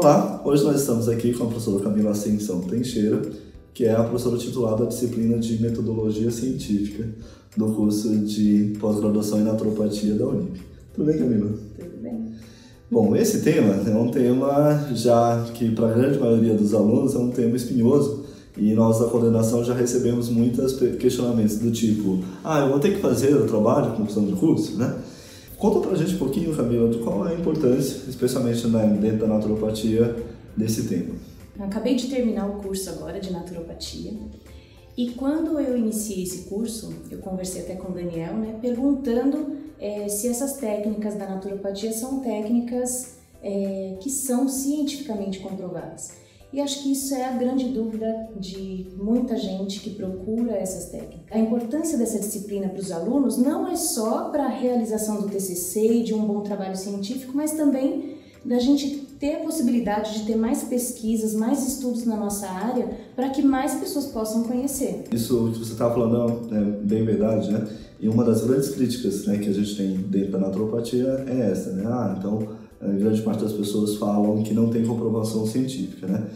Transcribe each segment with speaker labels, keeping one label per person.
Speaker 1: Olá, hoje nós estamos aqui com a professora Camila Ascensão Teixeira, que é a professora titular da disciplina de Metodologia Científica do curso de pós-graduação em Naturopatia da Unip. Tudo bem, Camila?
Speaker 2: Tudo bem.
Speaker 1: Bom, esse tema é um tema já que para a grande maioria dos alunos é um tema espinhoso e nós da coordenação já recebemos muitos questionamentos do tipo: eu vou ter que fazer o trabalho de conclusão de curso, né? Conta pra gente um pouquinho, Camila, de qual é a importância, especialmente dentro da naturopatia, desse tema.
Speaker 2: Eu acabei de terminar o curso agora de naturopatia e quando eu iniciei esse curso, eu conversei até com o Daniel, perguntando se essas técnicas da naturopatia são técnicas que são cientificamente comprovadas. E acho que isso é a grande dúvida de muita gente que procura essas técnicas. A importância dessa disciplina para os alunos não é só para a realização do TCC e de um bom trabalho científico, mas também da gente ter a possibilidade de ter mais pesquisas, mais estudos na nossa área, para que mais pessoas possam conhecer.
Speaker 1: Isso que você está falando é bem verdade, né? E uma das grandes críticas, que a gente tem dentro da naturopatia é essa, né? Então a grande parte das pessoas falam que não tem comprovação científica, né?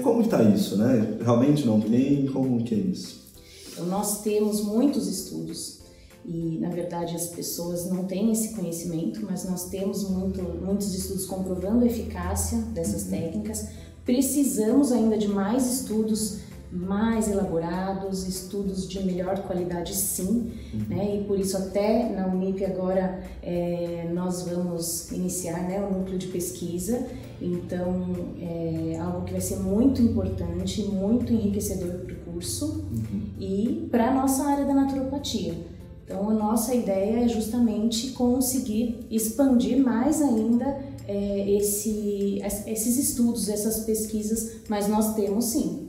Speaker 1: Como está isso, né? Realmente não tem? Como que é isso?
Speaker 2: Então, nós temos muitos estudos e, na verdade, as pessoas não têm esse conhecimento, mas nós temos muitos estudos comprovando a eficácia dessas técnicas. Precisamos ainda de mais estudos mais elaborados, estudos de melhor qualidade, sim, e por isso até na Unip agora nós vamos iniciar o núcleo de pesquisa, então é algo que vai ser muito importante, muito enriquecedor para o curso e para a nossa área da naturopatia. Então a nossa ideia é justamente conseguir expandir mais ainda esses estudos, essas pesquisas, mas nós temos sim.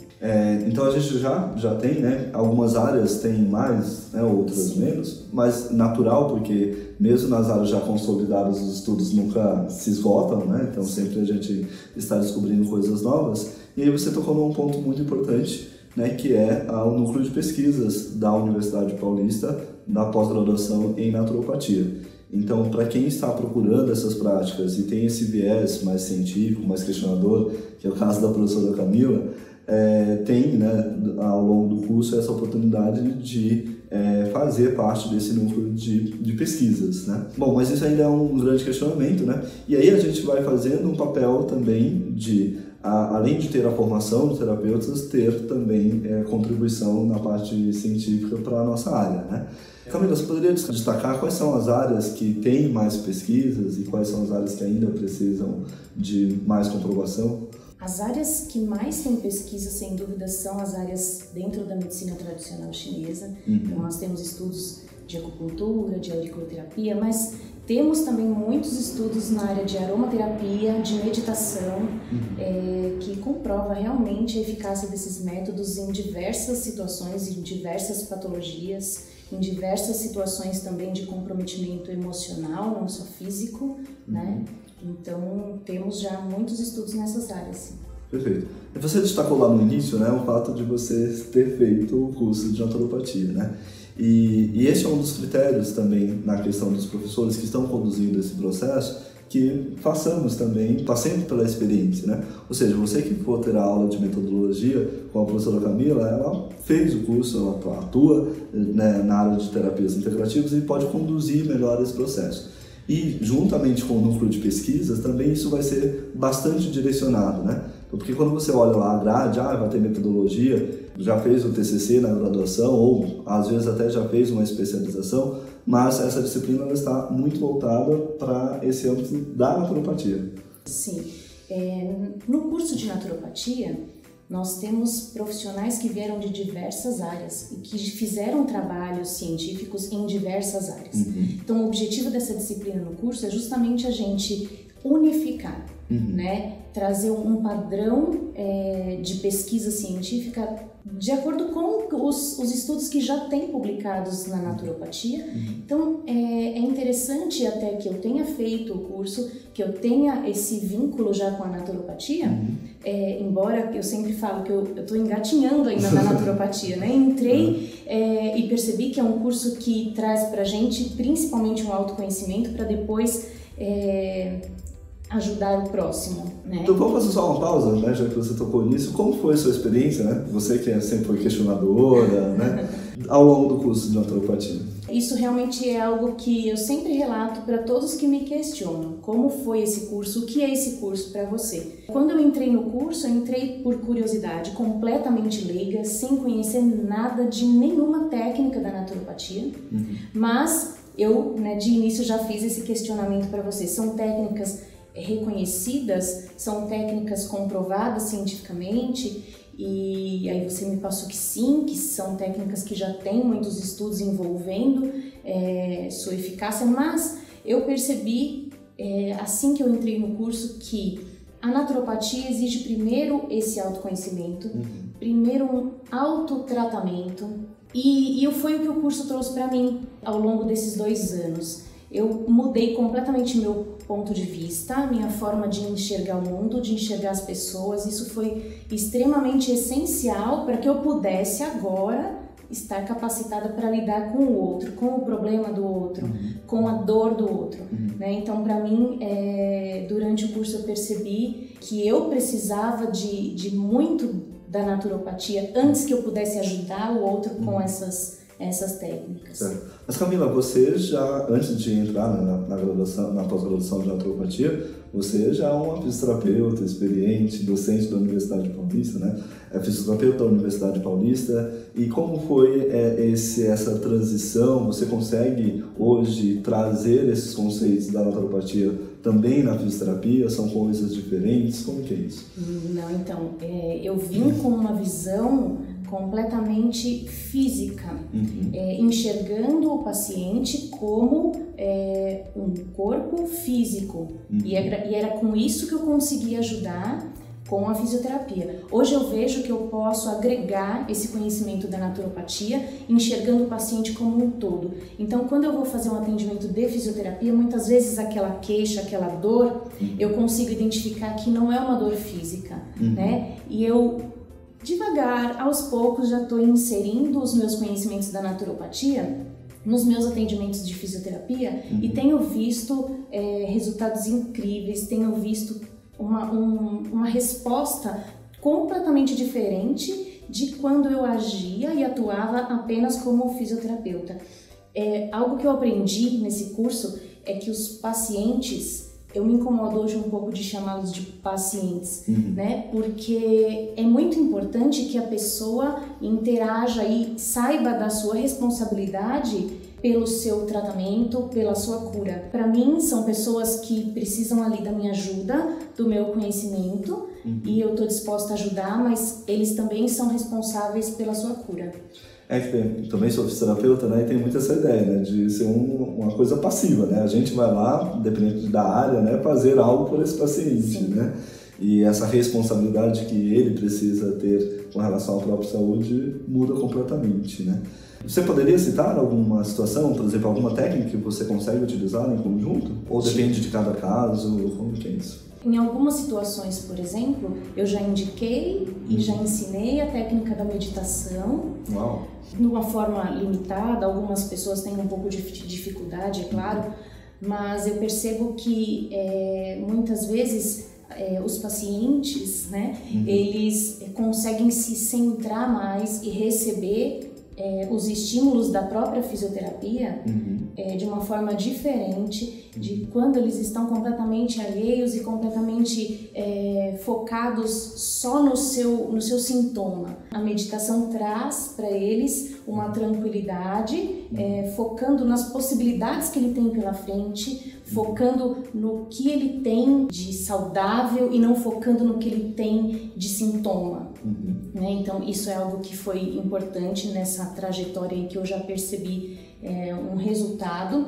Speaker 1: Então a gente já tem, algumas áreas têm mais, outras menos, mas natural, porque mesmo nas áreas já consolidadas os estudos nunca se esgotam, então sempre a gente está descobrindo coisas novas. E aí você tocou num ponto muito importante, que é o núcleo de pesquisas da Universidade Paulista da pós-graduação em naturopatia. Então, para quem está procurando essas práticas e tem esse viés mais científico, mais questionador, que é o caso da professora Camila, tem, ao longo do curso, essa oportunidade de fazer parte desse núcleo de pesquisas, Bom, mas isso ainda é um grande questionamento, E aí a gente vai fazendo um papel também de, além de ter a formação de terapeutas, ter também contribuição na parte científica para a nossa área, Camila, você poderia destacar quais são as áreas que têm mais pesquisas e quais são as áreas que ainda precisam de mais comprovação?
Speaker 2: As áreas que mais têm pesquisa, sem dúvida, são as áreas dentro da medicina tradicional chinesa. Então, nós temos estudos de acupuntura, de auriculoterapia, mas temos também muitos estudos na área de aromaterapia, de meditação, que comprova realmente a eficácia desses métodos em diversas situações, em diversas patologias, em diversas situações também de comprometimento emocional, não só físico, Então, temos já muitos estudos nessas áreas. Sim.
Speaker 1: Perfeito. E você destacou lá no início, o fato de você ter feito o curso de naturopatia, E esse é um dos critérios também na questão dos professores que estão conduzindo esse processo, que façamos também, passemos pela experiência, Ou seja, você que for ter a aula de metodologia com a professora Camila, ela fez o curso, ela atua na área de terapias integrativas e pode conduzir melhor esse processo. E, juntamente com o núcleo de pesquisas, também isso vai ser bastante direcionado, Porque quando você olha lá a grade, vai ter metodologia, já fez o TCC na graduação, ou às vezes até já fez uma especialização, mas essa disciplina ela está muito voltada para esse âmbito da naturopatia.
Speaker 2: Sim. No curso de naturopatia, nós temos profissionais que vieram de diversas áreas e que fizeram trabalhos científicos em diversas áreas. Então, o objetivo dessa disciplina no curso é justamente a gente unificar, trazer um padrão de pesquisa científica de acordo com os estudos que já tem publicados na naturopatia. Então, é interessante até que eu tenha feito o curso, que eu tenha esse vínculo já com a naturopatia, embora eu sempre falo que eu estou engatinhando ainda na naturopatia, Entrei e percebi que é um curso que traz para a gente principalmente um autoconhecimento para depois ajudar o próximo, né?
Speaker 1: Então vamos fazer só uma pausa, né, já que você tocou nisso. Como foi a sua experiência, né? Você que sempre foi questionadora, né, ao longo do curso de naturopatia?
Speaker 2: Isso realmente é algo que eu sempre relato para todos que me questionam. Como foi esse curso? O que é esse curso para você? Quando eu entrei no curso, eu entrei por curiosidade, completamente leiga, sem conhecer nada de nenhuma técnica da naturopatia, mas eu, né, de início já fiz esse questionamento para você. São técnicas reconhecidas, são técnicas comprovadas cientificamente, e aí você me passou que sim, que são técnicas que já têm muitos estudos envolvendo sua eficácia, mas eu percebi, assim que eu entrei no curso, que a naturopatia exige primeiro esse autoconhecimento, primeiro um autotratamento, e foi o que o curso trouxe para mim ao longo desses 2 anos. Eu mudei completamente meu ponto de vista, minha forma de enxergar o mundo, de enxergar as pessoas. Isso foi extremamente essencial para que eu pudesse agora estar capacitada para lidar com o outro, com o problema do outro, com a dor do outro, né? Então, para mim, durante o curso eu percebi que eu precisava de muito da naturopatia antes que eu pudesse ajudar o outro com essas técnicas.
Speaker 1: Certo. Mas Camila, você já, antes de entrar na pós-graduação de naturopatia, você já é uma fisioterapeuta experiente, docente da Universidade Paulista, né? É fisioterapeuta da Universidade Paulista. E como foi essa transição? Você consegue hoje trazer esses conceitos da naturopatia também na fisioterapia? São coisas diferentes? Como que é isso?
Speaker 2: Não, então, eu vim com uma visão completamente física, enxergando o paciente como um corpo físico, e era com isso que eu conseguia ajudar com a fisioterapia. Hoje eu vejo que eu posso agregar esse conhecimento da naturopatia, enxergando o paciente como um todo. Então, quando eu vou fazer um atendimento de fisioterapia, muitas vezes aquela queixa, aquela dor, eu consigo identificar que não é uma dor física, né? E eu devagar, aos poucos, já estou inserindo os meus conhecimentos da naturopatia nos meus atendimentos de fisioterapia e tenho visto resultados incríveis, tenho visto uma resposta completamente diferente de quando eu agia e atuava apenas como fisioterapeuta. Algo que eu aprendi nesse curso é que os pacientes, eu me incomodo hoje um pouco de chamá-los de pacientes, né? Porque é muito importante que a pessoa interaja e saiba da sua responsabilidade pelo seu tratamento, pela sua cura. Para mim, são pessoas que precisam ali da minha ajuda, do meu conhecimento, e eu estou disposta a ajudar, mas eles também são responsáveis pela sua cura.
Speaker 1: Eu também sou fisioterapeuta, né, e tem muito essa ideia, né, de ser uma coisa passiva, né? A gente vai lá, independente da área, né, fazer algo por esse paciente, né? E essa responsabilidade que ele precisa ter com relação à própria saúde muda completamente, né? Você poderia citar alguma situação, por exemplo, alguma técnica que você consegue utilizar em conjunto? Ou depende de cada caso? Como que é isso?
Speaker 2: Em algumas situações, por exemplo, eu já indiquei e já ensinei a técnica da meditação.
Speaker 1: Uau!
Speaker 2: De uma forma limitada, algumas pessoas têm um pouco de dificuldade, é claro, mas eu percebo que muitas vezes os pacientes, né, eles conseguem se centrar mais e receber os estímulos da própria fisioterapia de uma forma diferente de quando eles estão completamente alheios e completamente focados só no seu sintoma. A meditação traz para eles uma tranquilidade, focando nas possibilidades que ele tem pela frente, focando no que ele tem de saudável e não focando no que ele tem de sintoma. Né? Então, isso é algo que foi importante nessa trajetória aí que eu já percebi um resultado.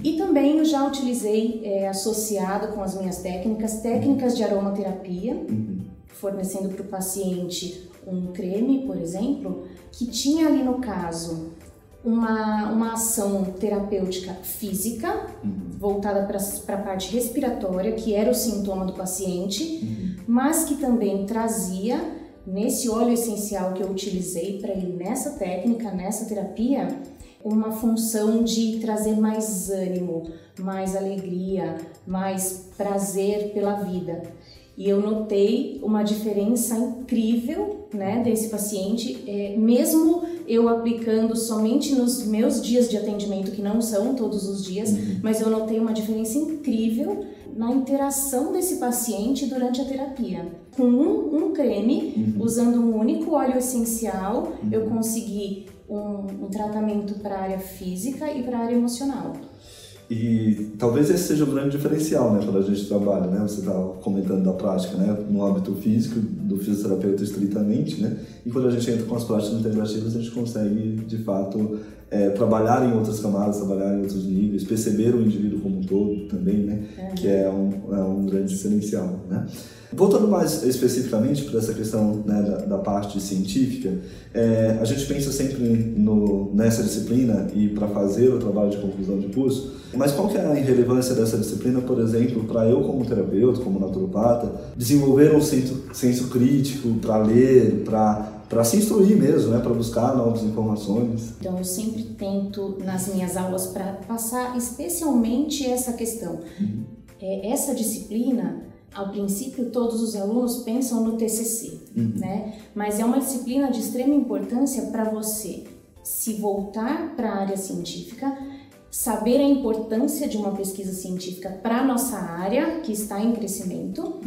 Speaker 2: E também eu já utilizei, associado com as minhas técnicas de aromaterapia, fornecendo para o paciente um creme, por exemplo, que tinha ali no caso uma ação terapêutica física, voltada para a parte respiratória, que era o sintoma do paciente, mas que também trazia, nesse óleo essencial que eu utilizei para ele nessa técnica, nessa terapia, uma função de trazer mais ânimo, mais alegria, mais prazer pela vida. E eu notei uma diferença incrível, né, desse paciente, mesmo eu aplicando somente nos meus dias de atendimento, que não são todos os dias, mas eu notei uma diferença incrível na interação desse paciente durante a terapia. Com um creme, usando um único óleo essencial, eu consegui um tratamento para a área física e para a área emocional.
Speaker 1: E talvez esse seja o grande diferencial, né, quando a gente trabalha, né, você estava comentando da prática, né, no âmbito físico, do fisioterapeuta estritamente, né, e quando a gente entra com as práticas integrativas, a gente consegue, de fato, trabalhar em outras camadas, trabalhar em outros níveis, perceber o indivíduo como um todo também, né, que é um grande diferencial, né. Voltando mais especificamente para essa questão, né, da parte científica, a gente pensa sempre nessa disciplina e para fazer o trabalho de conclusão de curso, mas qual que é a relevância dessa disciplina, por exemplo, para eu como terapeuta, como naturopata, desenvolver um senso crítico para ler, para se instruir mesmo, né, para buscar novas informações?
Speaker 2: Então eu sempre tento nas minhas aulas para passar especialmente essa questão. Essa disciplina, ao princípio, todos os alunos pensam no TCC, né? Mas é uma disciplina de extrema importância para você se voltar para a área científica, saber a importância de uma pesquisa científica para a nossa área, que está em crescimento,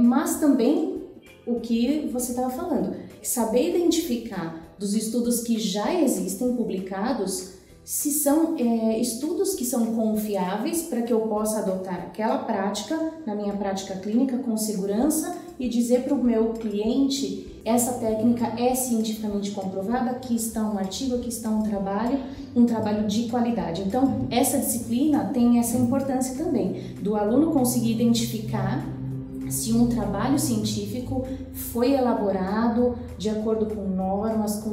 Speaker 2: mas também o que você estava falando, saber identificar dos estudos que já existem publicados, se são estudos que são confiáveis para que eu possa adotar aquela prática na minha prática clínica com segurança e dizer para o meu cliente: essa técnica é cientificamente comprovada, aqui está um artigo, aqui está um trabalho de qualidade. Então, essa disciplina tem essa importância também, do aluno conseguir identificar se um trabalho científico foi elaborado de acordo com normas,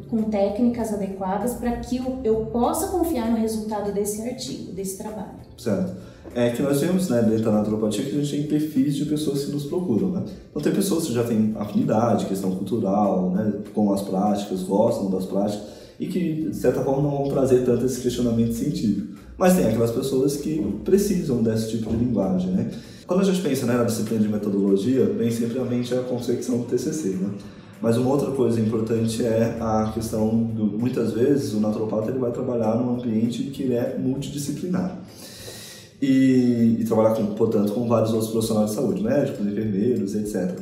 Speaker 2: com técnicas adequadas, para que eu possa confiar no resultado desse artigo, desse trabalho.
Speaker 1: Certo. É que nós vemos, né, dentro da naturopatia, que a gente tem perfis de pessoas que nos procuram, né? Então tem pessoas que já têm afinidade, questão cultural, né, com as práticas, gostam das práticas e que, de certa forma, não vão trazer tanto esse questionamento científico. Mas tem aquelas pessoas que precisam desse tipo de linguagem, né? Quando a gente pensa, né, na disciplina de metodologia, vem sempre à mente a concepção do TCC, né? Mas uma outra coisa importante é a questão muitas vezes o naturopata ele vai trabalhar num ambiente que ele é multidisciplinar. E trabalhar, portanto, com vários outros profissionais de saúde, médicos, enfermeiros, etc.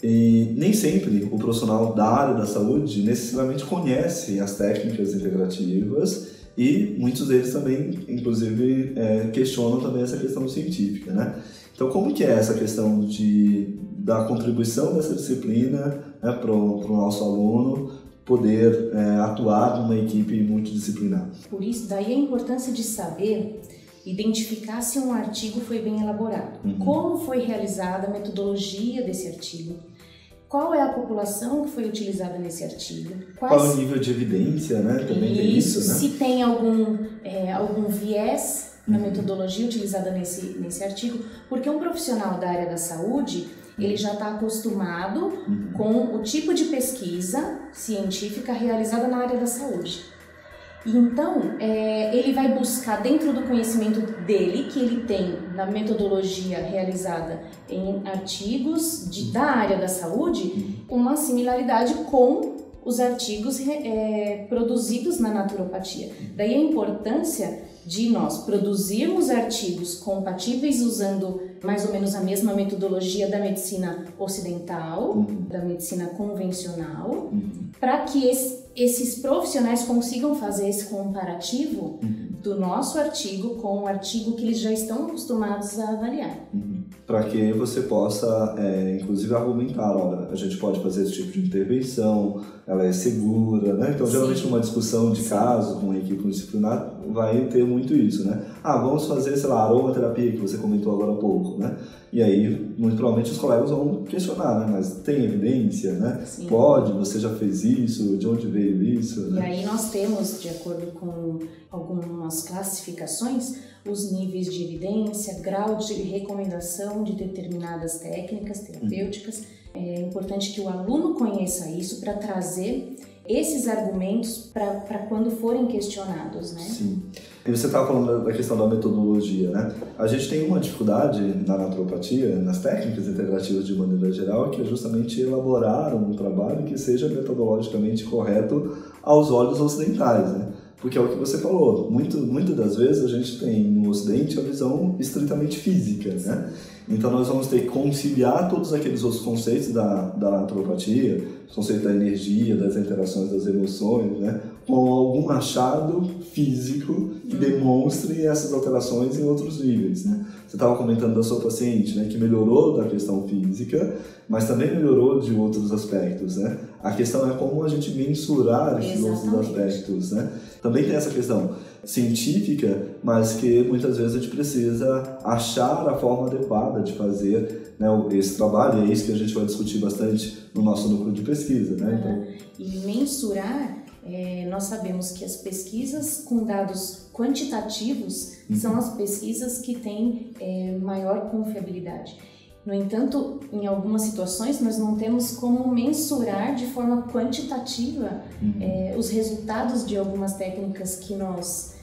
Speaker 1: E nem sempre o profissional da área da saúde necessariamente conhece as técnicas integrativas e muitos deles também, inclusive, questionam também essa questão científica, né? Então, como que é essa questão da contribuição dessa disciplina, né, para o nosso aluno poder atuar numa equipe multidisciplinar?
Speaker 2: Por isso, daí a importância de saber identificar se um artigo foi bem elaborado, como foi realizada a metodologia desse artigo, qual é a população que foi utilizada nesse artigo,
Speaker 1: qual é o nível de evidência, né? Também tem isso, né?
Speaker 2: Se tem algum viés na metodologia utilizada nesse artigo, porque um profissional da área da saúde, ele já está acostumado com o tipo de pesquisa científica realizada na área da saúde. Então, ele vai buscar dentro do conhecimento dele, que ele tem na metodologia realizada em artigos da área da saúde, uma similaridade com os artigos produzidos na naturopatia. Daí a importância de nós produzirmos artigos compatíveis usando mais ou menos a mesma metodologia da medicina ocidental, da medicina convencional, para que esses profissionais consigam fazer esse comparativo do nosso artigo com o artigo que eles já estão acostumados a avaliar.
Speaker 1: Para que você possa, inclusive, argumentar, olha, a gente pode fazer esse tipo de intervenção, ela é segura, né? Então, geralmente, numa discussão de caso com a equipe multidisciplinar, vai ter muito isso, né? Vamos fazer, sei lá, aromaterapia, que você comentou agora há pouco, né? E aí, muito provavelmente, os colegas vão questionar, né? Mas tem evidência, né? Sim. Pode, você já fez isso, de onde veio isso?
Speaker 2: E aí nós temos, de acordo com algumas classificações, os níveis de evidência, grau de recomendação de determinadas técnicas terapêuticas. É importante que o aluno conheça isso para trazer esses argumentos para quando forem questionados, né?
Speaker 1: Sim. E você estava falando da questão da metodologia, né? A gente tem uma dificuldade na naturopatia, nas técnicas integrativas de maneira geral, que é justamente elaborar um trabalho que seja metodologicamente correto aos olhos ocidentais, né? Porque é o que você falou, muitas das vezes a gente tem no Ocidente a visão estritamente física, né? Então nós vamos ter que conciliar todos aqueles outros conceitos da naturopatia, o conceito da energia, das interações das emoções, né? Com algum achado físico que demonstre essas alterações em outros níveis, né? Você estava comentando da sua paciente, né, que melhorou da questão física, mas também melhorou de outros aspectos, né? A questão é como a gente mensurar esses outros aspectos, né? Também tem essa questão científica, mas que muitas vezes a gente precisa achar a forma adequada de fazer, né, esse trabalho, e é isso que a gente vai discutir bastante no nosso núcleo de pesquisa, né? Então,
Speaker 2: e mensurar, nós sabemos que as pesquisas com dados quantitativos são as pesquisas que têm maior confiabilidade. No entanto, em algumas situações, nós não temos como mensurar de forma quantitativa os resultados de algumas técnicas que nós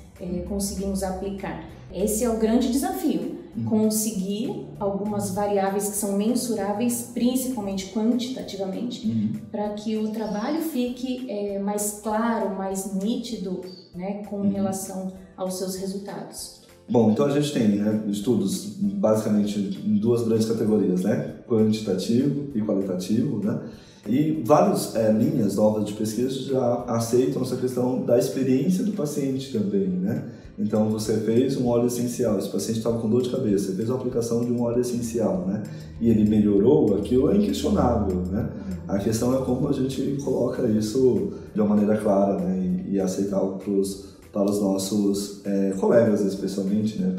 Speaker 2: conseguimos aplicar. Esse é o grande desafio, conseguir algumas variáveis que são mensuráveis, principalmente quantitativamente, para que o trabalho fique mais claro, mais nítido, né, com relação aos seus resultados.
Speaker 1: Bom, então a gente tem, né, estudos basicamente em duas grandes categorias, né? Quantitativo e qualitativo, né? E várias linhas novas de pesquisa já aceitam essa questão da experiência do paciente também, né? Então você fez um óleo essencial, esse paciente estava com dor de cabeça, você fez a aplicação de um óleo essencial, né? E ele melhorou, aquilo é inquestionável, né? A questão é como a gente coloca isso de uma maneira clara, né? E aceitável para os nossos colegas, especialmente, né?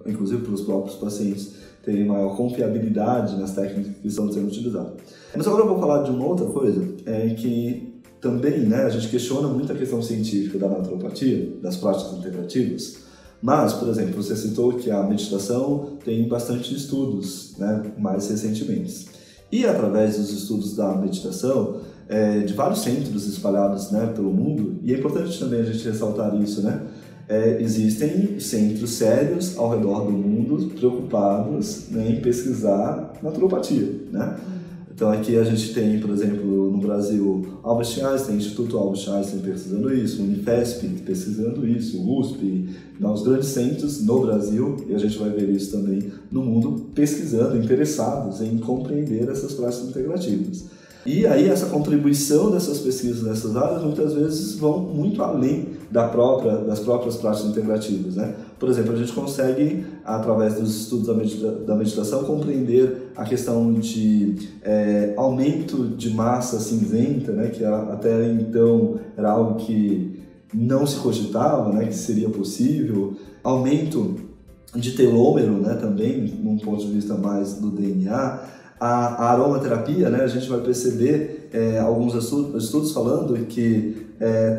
Speaker 1: Inclusive para os próprios pacientes terem maior confiabilidade nas técnicas que estão sendo utilizadas. Mas agora eu vou falar de uma outra coisa, que também, né, a gente questiona muito a questão científica da naturopatia, das práticas integrativas, mas, por exemplo, você citou que a meditação tem bastante estudos, né, mais recentemente. E através dos estudos da meditação, de vários centros espalhados, né, pelo mundo, e é importante também a gente ressaltar isso, né, existem centros sérios ao redor do mundo preocupados, né, em pesquisar naturopatia, né? Então aqui a gente tem, por exemplo, no Brasil, Albert Einstein, Instituto Albert Einstein pesquisando isso, Unifesp pesquisando isso, USP, os grandes centros no Brasil, e a gente vai ver isso também no mundo, pesquisando, interessados em compreender essas práticas integrativas. E aí essa contribuição dessas pesquisas nessas áreas muitas vezes vão muito além das próprias práticas integrativas, né? Por exemplo, a gente consegue, através dos estudos da meditação, compreender a questão de aumento de massa cinzenta, né? Que até então era algo que não se cogitava, né? Que seria possível, aumento de telômero, né? Também, num ponto de vista mais do DNA, a aromaterapia, né? A gente vai perceber alguns estudos falando que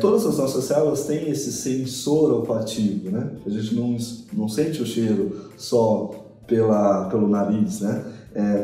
Speaker 1: todas as nossas células têm esse sensor olfativo, né? A gente não sente o cheiro só pelo nariz, né?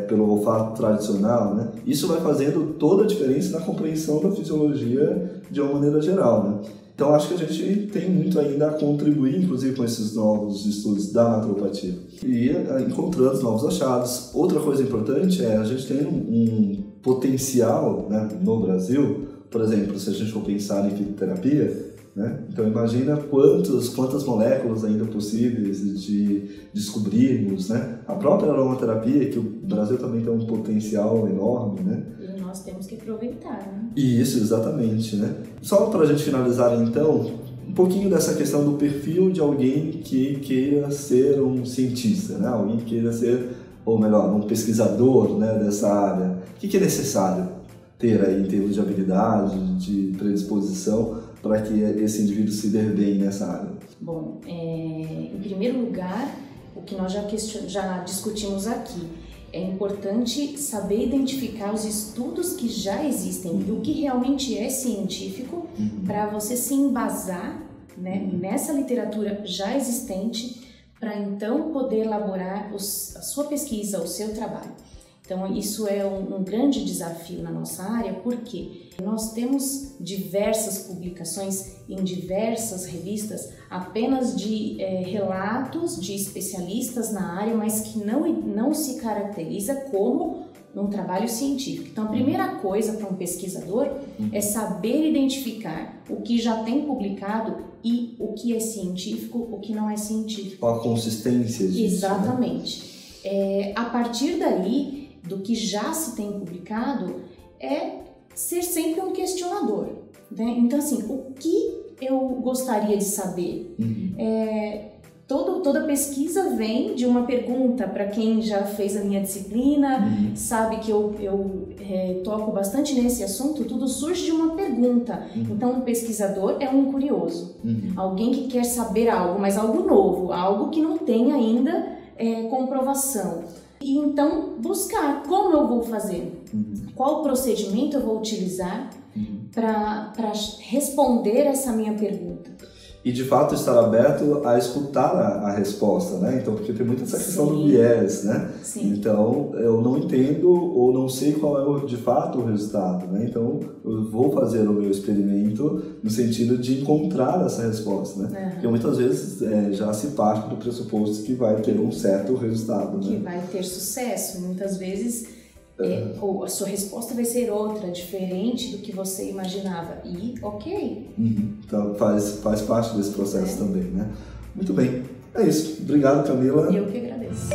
Speaker 1: Pelo olfato tradicional, né? Isso vai fazendo toda a diferença na compreensão da fisiologia de uma maneira geral, né? Então, acho que a gente tem muito ainda a contribuir, inclusive, com esses novos estudos da naturopatia. E encontrando novos achados. Outra coisa importante a gente tem um potencial, né, no Brasil, por exemplo, se a gente for pensar em fitoterapia, né? Então, imagina quantas moléculas ainda possíveis de descobrirmos, né? A própria aromaterapia, que o Brasil também tem um potencial enorme, né?
Speaker 2: E nós temos que aproveitar, né?
Speaker 1: Isso, exatamente, né? Só para a gente finalizar, então, um pouquinho dessa questão do perfil de alguém que queira ser um cientista, né? Alguém que queira ser, ou melhor, um pesquisador, né, dessa área. O que é necessário ter aí em termos de habilidade, de predisposição, para que esse indivíduo se dê bem nessa área?
Speaker 2: Bom, em primeiro lugar, o que nós já discutimos aqui, é importante saber identificar os estudos que já existem e o que realmente é científico para você se embasar, né, nessa literatura já existente para então poder elaborar a sua pesquisa, o seu trabalho. Então, isso é um grande desafio na nossa área, porque nós temos diversas publicações em diversas revistas apenas de relatos de especialistas na área, mas que não se caracteriza como um trabalho científico. Então, a primeira coisa para um pesquisador é saber identificar o que já tem publicado e o que é científico, o que não é científico.
Speaker 1: A consistência disso.
Speaker 2: Exatamente. Né? A partir daí, do que já se tem publicado, é ser sempre um questionador. Né? Então, assim, o que eu gostaria de saber? Toda pesquisa vem de uma pergunta. Para quem já fez a minha disciplina, sabe que eu toco bastante nesse assunto, tudo surge de uma pergunta. Então, um pesquisador é um curioso, alguém que quer saber algo, mas algo novo, algo que não tem ainda comprovação. E então, buscar como eu vou fazer, qual procedimento eu vou utilizar para responder essa minha pergunta.
Speaker 1: E de fato estar aberto a escutar a resposta, né? Então, porque tem muita essa questão do viés, né?
Speaker 2: Sim.
Speaker 1: Então, eu não entendo ou não sei qual é de fato o resultado, né? Então, eu vou fazer o meu experimento no sentido de encontrar essa resposta, né? Porque muitas vezes já se parte do pressuposto que vai ter um certo resultado, né?
Speaker 2: Que vai ter sucesso. Muitas vezes ou a sua resposta vai ser outra, diferente do que você imaginava. E ok.
Speaker 1: Então faz parte desse processo também, né? Muito bem. É isso. Obrigado, Camila.
Speaker 2: Eu que agradeço.